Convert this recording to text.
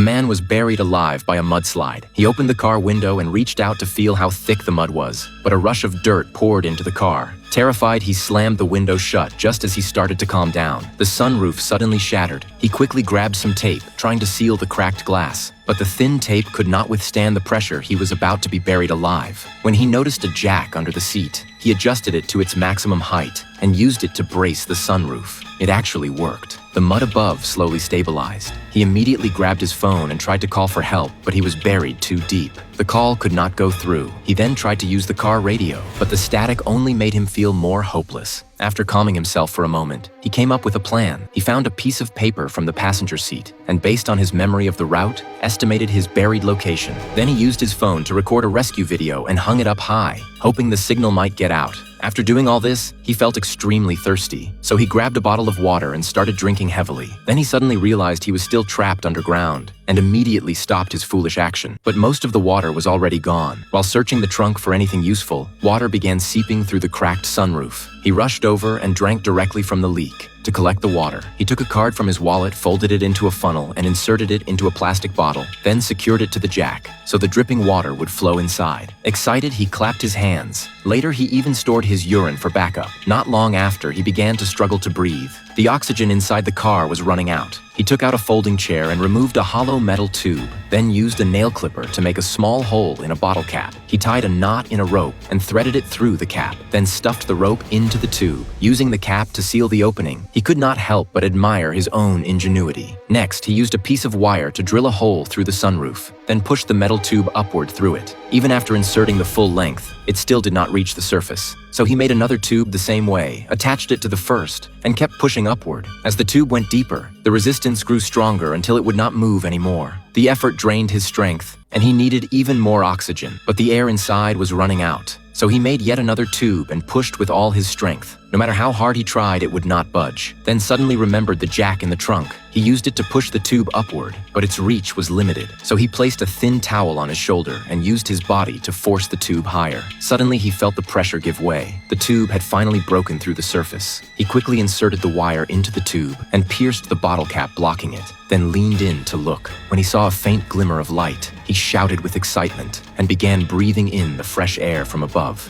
man was buried alive by a mudslide. He opened the car window and reached out to feel how thick the mud was, but a rush of dirt poured into the car. Terrified, he slammed the window shut just as he started to calm down. The sunroof suddenly shattered. He quickly grabbed some tape, trying to seal the cracked glass. But the thin tape could not withstand the pressure. He was about to be buried alive when he noticed a jack under the seat. He adjusted it to its maximum height and used it to brace the sunroof. It actually worked. The mud above slowly stabilized. He immediately grabbed his phone and tried to call for help, but he was buried too deep. The call could not go through. He then tried to use the car radio, but the static only made him feel more hopeless. After calming himself for a moment, he came up with a plan. He found a piece of paper from the passenger seat and, based on his memory of the route, estimated his buried location. Then he used his phone to record a rescue video and hung it up high, hoping the signal might get out. After doing all this, he felt extremely thirsty, so he grabbed a bottle of water and started drinking heavily. Then he suddenly realized he was still trapped underground and immediately stopped his foolish action. But most of the water was already gone. While searching the trunk for anything useful, water began seeping through the cracked sunroof. He rushed over and drank directly from the leak. To collect the water, he took a card from his wallet, folded it into a funnel, and inserted it into a plastic bottle, then secured it to the jack, so the dripping water would flow inside. Excited, he clapped his hands. Later, he even stored his urine for backup. Not long after, he began to struggle to breathe. The oxygen inside the car was running out. He took out a folding chair and removed a hollow metal tube, then used a nail clipper to make a small hole in a bottle cap. He tied a knot in a rope and threaded it through the cap, then stuffed the rope into the tube, using the cap to seal the opening. He could not help but admire his own ingenuity. Next, he used a piece of wire to drill a hole through the sunroof, then pushed the metal tube upward through it. Even after inserting the full length, it still did not reach the surface. So he made another tube the same way, attached it to the first, and kept pushing upward. As the tube went deeper, the resistance grew stronger until it would not move anymore. The effort drained his strength, and he needed even more oxygen, but the air inside was running out. So he made yet another tube and pushed with all his strength. No matter how hard he tried, it would not budge. Then suddenly remembered the jack in the trunk. He used it to push the tube upward, but its reach was limited. So he placed a thin towel on his shoulder and used his body to force the tube higher. Suddenly, he felt the pressure give way. The tube had finally broken through the surface. He quickly inserted the wire into the tube and pierced the bottle cap, blocking it, then leaned in to look. When he saw a faint glimmer of light, he shouted with excitement and began breathing in the fresh air from above.